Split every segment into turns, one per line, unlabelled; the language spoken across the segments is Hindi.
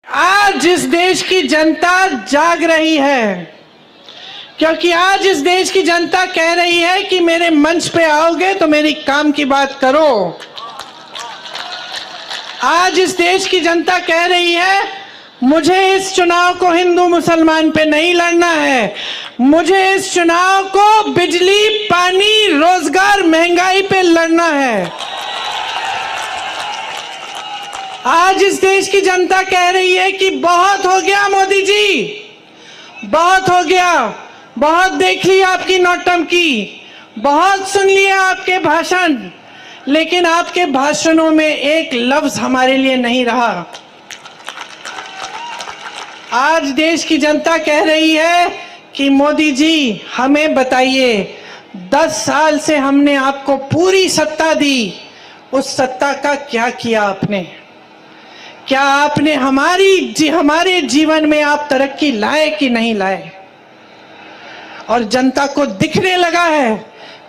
आज इस देश की जनता जाग रही है, क्योंकि आज इस देश की जनता कह रही है कि मेरे मंच पे आओगे तो मेरी काम की बात करो। आज इस देश की जनता कह रही है मुझे इस चुनाव को हिंदू मुसलमान पे नहीं लड़ना है, मुझे इस चुनाव को बिजली, पानी, रोजगार, महंगाई पे लड़ना है। आज इस देश की जनता कह रही है कि बहुत हो गया मोदी जी, बहुत हो गया, बहुत देख ली आपकी नौटंकी, बहुत सुन लिया आपके भाषण, लेकिन आपके भाषणों में एक लफ्ज हमारे लिए नहीं रहा। आज देश की जनता कह रही है कि मोदी जी हमें बताइए, 10 साल से हमने आपको पूरी सत्ता दी, उस सत्ता का क्या किया आपने? क्या आपने हमारे जीवन में आप तरक्की लाए कि नहीं लाए? और जनता को दिखने लगा है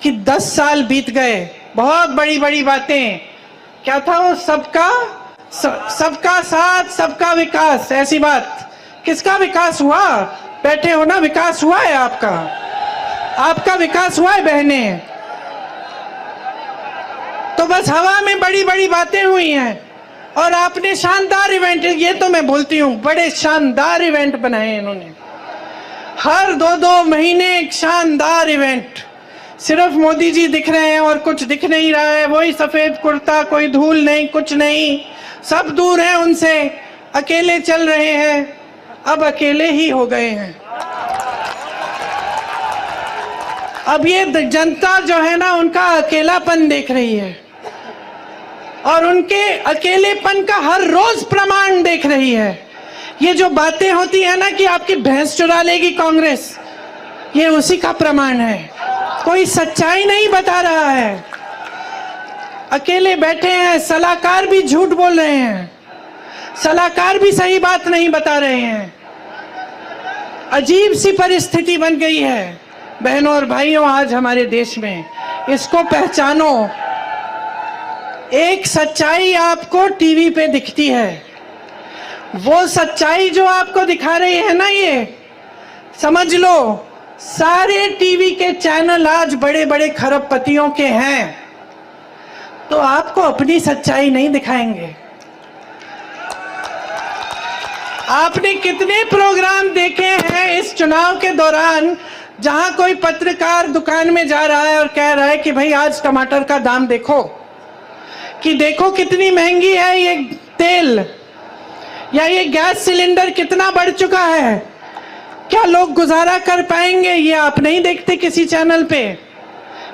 कि 10 साल बीत गए, बहुत बड़ी बड़ी बातें, क्या था वो सबका साथ सबका विकास, ऐसी बात। किसका विकास हुआ? बैठे हो ना, विकास हुआ है आपका विकास हुआ है बहने। तो बस हवा में बड़ी बड़ी बातें हुई हैं और आपने शानदार इवेंट, ये तो मैं बोलती हूँ, बड़े शानदार इवेंट बनाए इन्होंने। हर 2-2 महीने एक शानदार इवेंट। सिर्फ मोदी जी दिख रहे हैं और कुछ दिख नहीं रहा है, वही सफेद कुर्ता, कोई धूल नहीं, कुछ नहीं, सब दूर हैं उनसे, अकेले चल रहे हैं। अब अकेले ही हो गए हैं। अब ये जनता जो है ना, उनका अकेलापन देख रही है और उनके अकेलेपन का हर रोज प्रमाण देख रही है। ये जो बातें होती है ना कि आपकी भैंस चुरा लेगी कांग्रेस, ये उसी का प्रमाण है। कोई सच्चाई नहीं बता रहा है, अकेले बैठे हैं, सलाहकार भी झूठ बोल रहे हैं, सलाहकार भी सही बात नहीं बता रहे हैं। अजीब सी परिस्थिति बन गई है बहनों और भाइयों आज हमारे देश में। इसको पहचानो। एक सच्चाई आपको टीवी पे दिखती है, वो सच्चाई जो आपको दिखा रही है ना, ये समझ लो सारे टीवी के चैनल आज बड़े बड़े खरबपतियों के हैं, तो आपको अपनी सच्चाई नहीं दिखाएंगे। आपने कितने प्रोग्राम देखे हैं इस चुनाव के दौरान जहां कोई पत्रकार दुकान में जा रहा है और कह रहा है कि भाई आज टमाटर का दाम देखो, कि देखो कितनी महंगी है ये तेल, या ये गैस सिलेंडर कितना बढ़ चुका है, क्या लोग गुजारा कर पाएंगे? ये आप नहीं देखते किसी चैनल पे।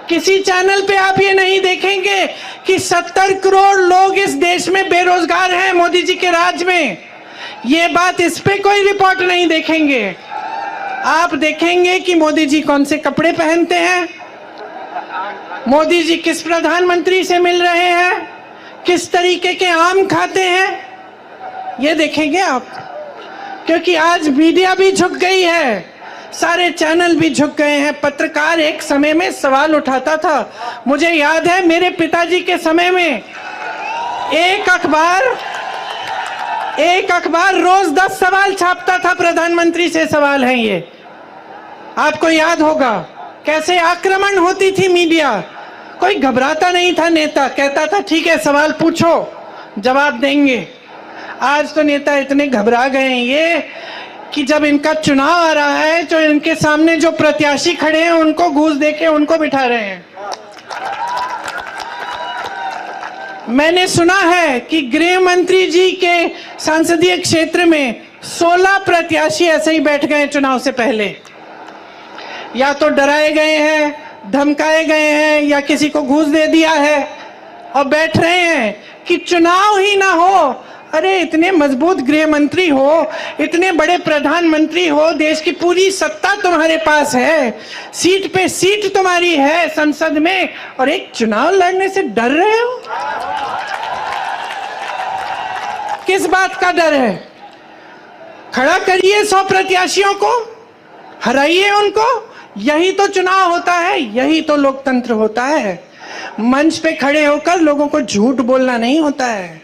किसी चैनल पे आप ये नहीं देखेंगे कि 70 करोड़ लोग इस देश में बेरोजगार हैं मोदी जी के राज में। ये बात, इस पे कोई रिपोर्ट नहीं देखेंगे। आप देखेंगे कि मोदी जी कौन से कपड़े पहनते हैं, मोदी जी किस प्रधानमंत्री से मिल रहे हैं, किस तरीके के आम खाते हैं, ये देखेंगे आप। क्योंकि आज मीडिया भी झुक गई है, सारे चैनल भी झुक गए हैं। पत्रकार एक समय में सवाल उठाता था, मुझे याद है मेरे पिताजी के समय में एक अखबार रोज 10 सवाल छापता था, प्रधानमंत्री से सवाल है ये। आपको याद होगा कैसे आक्रमण होती थी मीडिया, कोई घबराता नहीं था नेता, कहता था ठीक है सवाल पूछो जवाब देंगे। आज तो नेता इतने घबरा गए हैं ये कि जब इनका चुनाव आ रहा है तो इनके सामने जो प्रत्याशी खड़े हैं उनको घूस देके उनको बिठा रहे हैं। मैंने सुना है कि गृह मंत्री जी के संसदीय क्षेत्र में 16 प्रत्याशी ऐसे ही बैठ गए चुनाव से पहले, या तो डराए गए हैं, धमकाए गए हैं, या किसी को घूस दे दिया है और बैठ रहे हैं कि चुनाव ही ना हो। अरे इतने मजबूत गृह मंत्री हो, इतने बड़े प्रधानमंत्री हो, देश की पूरी सत्ता तुम्हारे पास है, सीट पे सीट तुम्हारी है संसद में, और एक चुनाव लड़ने से डर रहे हो? किस बात का डर है? खड़ा करिए 100 प्रत्याशियों को, हराइए उनको। यही तो चुनाव होता है, यही तो लोकतंत्र होता है। मंच पे खड़े होकर लोगों को झूठ बोलना नहीं होता है,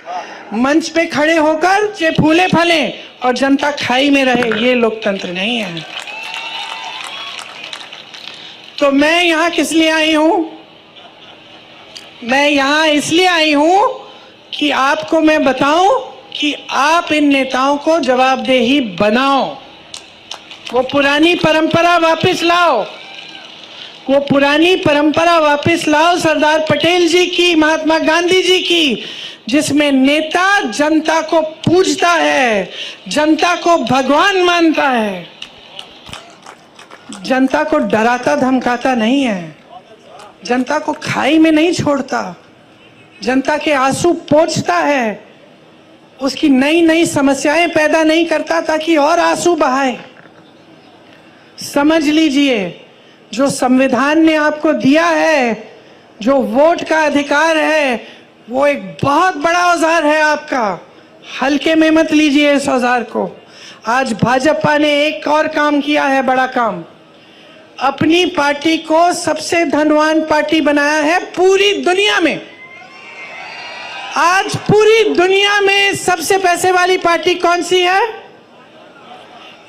मंच पे खड़े होकर जे फूले फले और जनता खाई में रहे, ये लोकतंत्र नहीं है। तो मैं यहाँ किस लिए आई हूं? मैं यहाँ इसलिए आई हूं कि आपको मैं बताऊं कि आप इन नेताओं को जवाबदेही बनाओ, वो पुरानी परंपरा वापस लाओ, वो पुरानी परंपरा वापस लाओ सरदार पटेल जी की, महात्मा गांधी जी की, जिसमें नेता जनता को पूजता है, जनता को भगवान मानता है, जनता को डराता धमकाता नहीं है, जनता को खाई में नहीं छोड़ता, जनता के आंसू पोंछता है, उसकी नई नई समस्याएं पैदा नहीं करता ताकि और आंसू बहाए। समझ लीजिए, जो संविधान ने आपको दिया है, जो वोट का अधिकार है, वो एक बहुत बड़ा औजार है आपका। हल्के में मत लीजिए इस औजार को। आज भाजपा ने एक और काम किया है, बड़ा काम। अपनी पार्टी को सबसे धनवान पार्टी बनाया है पूरी दुनिया में। आज पूरी दुनिया में सबसे पैसे वाली पार्टी कौन सी है?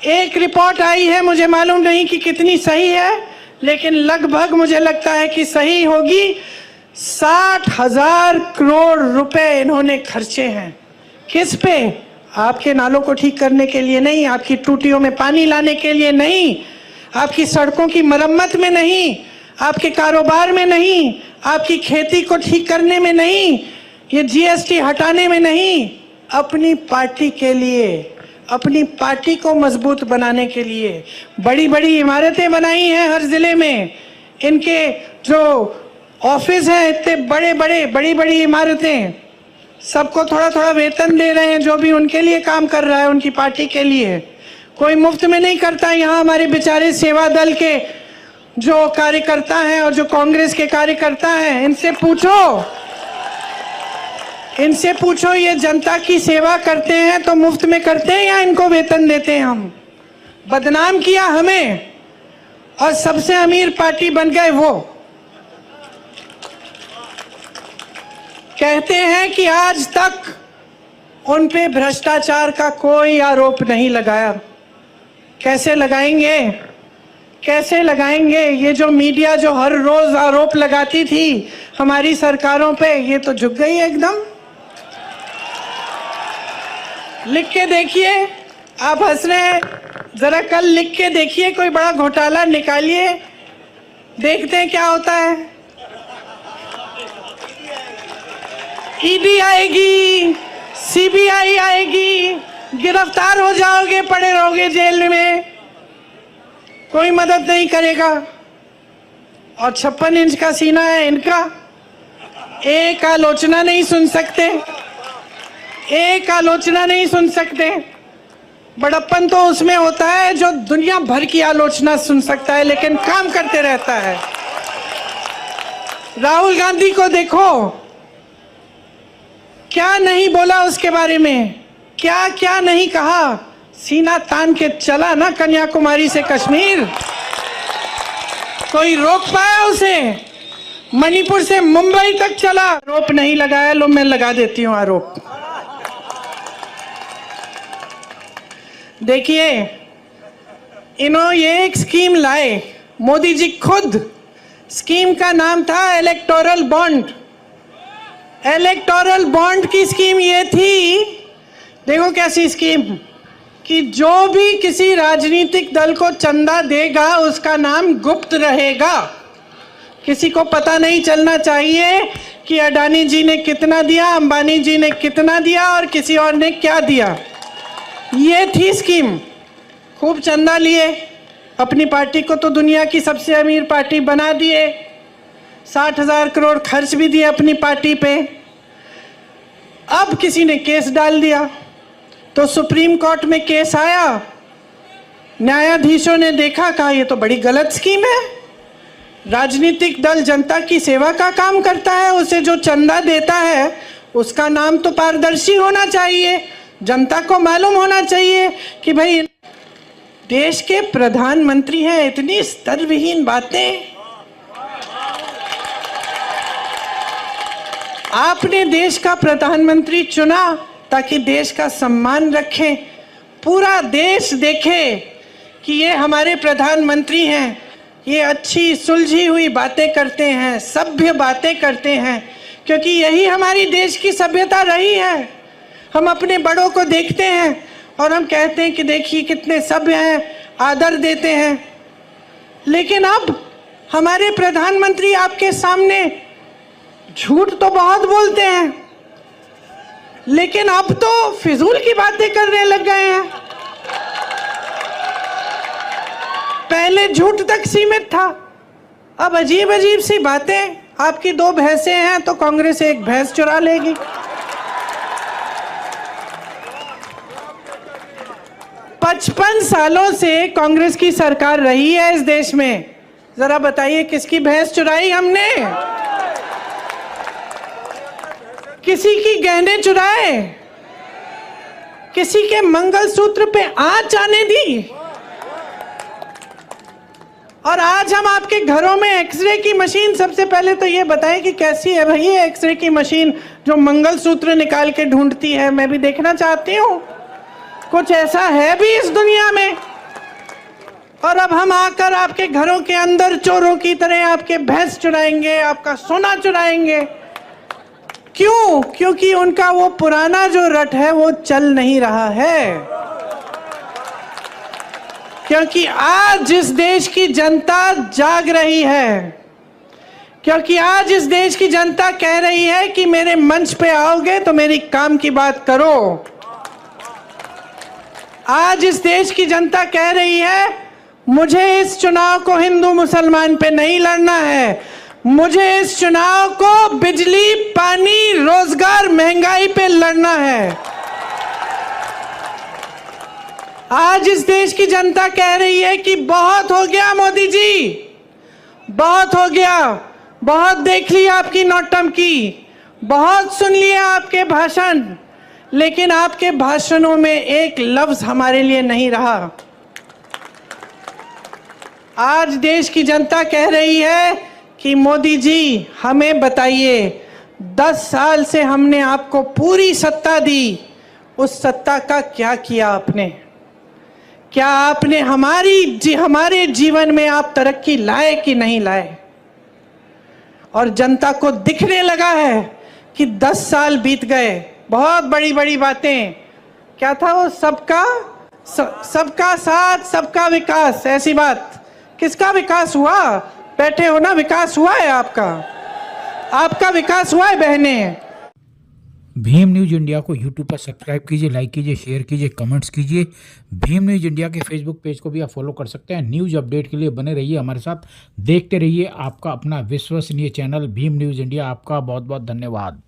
एक रिपोर्ट आई है, मुझे मालूम नहीं कि कितनी सही है, लेकिन लगभग मुझे लगता है कि सही होगी। 60,000 करोड़ रुपए इन्होंने खर्चे हैं। किस पे? आपके नालों को ठीक करने के लिए नहीं, आपकी टूटियों में पानी लाने के लिए नहीं, आपकी सड़कों की मरम्मत में नहीं, आपके कारोबार में नहीं, आपकी खेती को ठीक करने में नहीं, ये जीएसटी हटाने में नहीं, अपनी पार्टी के लिए, अपनी पार्टी को मजबूत बनाने के लिए बड़ी बड़ी इमारतें बनाई हैं हर जिले में। इनके जो ऑफिस हैं, इतने बड़े बड़े बड़ी बड़ी इमारतें, सबको थोड़ा थोड़ा वेतन दे रहे हैं, जो भी उनके लिए काम कर रहा है उनकी पार्टी के लिए। कोई मुफ्त में नहीं करता। यहाँ हमारे बेचारे सेवा दल के जो कार्यकर्ता हैं और जो कांग्रेस के कार्यकर्ता हैं, इनसे पूछो ये जनता की सेवा करते हैं तो मुफ्त में करते हैं या इनको वेतन देते हैं? हम बदनाम किया हमें और सबसे अमीर पार्टी बन गए वो। कहते हैं कि आज तक उन पे भ्रष्टाचार का कोई आरोप नहीं लगाया। कैसे लगाएंगे? कैसे लगाएंगे? ये जो मीडिया जो हर रोज आरोप लगाती थी हमारी सरकारों पे, ये तो झुक गई एकदम। लिख के देखिए, आप हंस रहे हैं, जरा कल लिख के देखिए, कोई बड़ा घोटाला निकालिए, देखते हैं क्या होता है। ईडी आएगी, सीबीआई आएगी, गिरफ्तार हो जाओगे, पड़े रहोगे जेल में, कोई मदद नहीं करेगा। और 56 इंच का सीना है इनका, एक आलोचना नहीं सुन सकते, एक आलोचना नहीं सुन सकते। बड़प्पन तो उसमें होता है जो दुनिया भर की आलोचना सुन सकता है लेकिन काम करते रहता है। राहुल गांधी को देखो, क्या नहीं बोला उसके बारे में, क्या क्या नहीं कहा। सीना तान के चला ना कन्याकुमारी से कश्मीर, कोई रोक पाया उसे? मणिपुर से मुंबई तक चला, आरोप नहीं लगाया। लो मैं लगा देती हूं आरोप। देखिए, इन्होंने ये एक स्कीम लाए, मोदी जी खुद। स्कीम का नाम था इलेक्टोरल बॉन्ड। इलेक्टोरल बॉन्ड की स्कीम ये थी, देखो कैसी स्कीम, कि जो भी किसी राजनीतिक दल को चंदा देगा उसका नाम गुप्त रहेगा। किसी को पता नहीं चलना चाहिए कि अडानी जी ने कितना दिया, अंबानी जी ने कितना दिया और किसी और ने क्या दिया। ये थी स्कीम। खूब चंदा लिए, अपनी पार्टी को तो दुनिया की सबसे अमीर पार्टी बना दिए, 60,000 करोड़ खर्च भी दिए अपनी पार्टी पे। अब किसी ने केस डाल दिया तो सुप्रीम कोर्ट में केस आया, न्यायाधीशों ने देखा, कहा ये तो बड़ी गलत स्कीम है। राजनीतिक दल जनता की सेवा का काम करता है, उसे जो चंदा देता है उसका नाम तो पारदर्शी होना चाहिए, जनता को मालूम होना चाहिए कि भाई देश के प्रधानमंत्री हैं। इतनी स्तरविहीन बातें, आपने देश का प्रधानमंत्री चुना ताकि देश का सम्मान रखें, पूरा देश देखे कि ये हमारे प्रधानमंत्री हैं, ये अच्छी सुलझी हुई बातें करते हैं, सभ्य बातें करते हैं, क्योंकि यही हमारी देश की सभ्यता रही है। हम अपने बड़ों को देखते हैं और हम कहते हैं कि देखिए कितने सभ्य हैं, आदर देते हैं। लेकिन अब हमारे प्रधानमंत्री आपके सामने झूठ तो बहुत बोलते हैं, लेकिन अब तो फिजूल की बातें करने लग गए हैं। पहले झूठ तक सीमित था, अब अजीब अजीब सी बातें। आपकी 2 भैंसें हैं तो कांग्रेस 1 भैंस चुरा लेगी। पचपन सालों से कांग्रेस की सरकार रही है इस देश में, जरा बताइए किसकी भैंस चुराई हमने? किसी की गहने चुराए? किसी के मंगलसूत्र पे आंच आने दी? और आज हम आपके घरों में एक्सरे की मशीन, सबसे पहले तो ये बताएं कि कैसी है भाई ये एक्सरे की मशीन जो मंगलसूत्र निकाल के ढूंढती है? मैं भी देखना चाहती हूँ, कुछ ऐसा है भी इस दुनिया में? और अब हम आकर आपके घरों के अंदर चोरों की तरह आपके भैंस चुराएंगे, आपका सोना चुराएंगे। क्यों? क्योंकि उनका वो पुराना जो रट है वो चल नहीं रहा है। क्योंकि आज इस देश की जनता जाग रही है, क्योंकि आज इस देश की जनता कह रही है कि मेरे मंच पे आओगे तो मेरी काम की बात करो। आज इस देश की जनता कह रही है मुझे इस चुनाव को हिंदू मुसलमान पे नहीं लड़ना है, मुझे इस चुनाव को बिजली, पानी, रोजगार, महंगाई पे लड़ना है। आज इस देश की जनता कह रही है कि बहुत हो गया मोदी जी, बहुत हो गया, बहुत देख लिया आपकी नौटंकी, बहुत सुन लिया आपके भाषण, लेकिन आपके भाषणों में एक लफ्ज हमारे लिए नहीं रहा। आज देश की जनता कह रही है कि मोदी जी हमें बताइए, 10 साल से हमने आपको पूरी सत्ता दी, उस सत्ता का क्या किया आपने? क्या आपने हमारे जीवन में आप तरक्की लाए कि नहीं लाए? और जनता को दिखने लगा है कि 10 साल बीत गए, बहुत बड़ी बड़ी बातें, क्या था वो सबका साथ सबका विकास, ऐसी बात। किसका विकास हुआ? बैठे हो ना, विकास हुआ है आपका विकास हुआ है बहने।
भीम न्यूज़ इंडिया को यूट्यूब पर सब्सक्राइब कीजिए, लाइक कीजिए, शेयर कीजिए, कमेंट्स कीजिए। भीम न्यूज़ इंडिया के फेसबुक पेज को भी आप फॉलो कर सकते हैं। न्यूज़ अपडेट के लिए बने रहिए हमारे साथ, देखते रहिए आपका अपना विश्वसनीय चैनल भीम न्यूज़ इंडिया। आपका बहुत बहुत धन्यवाद।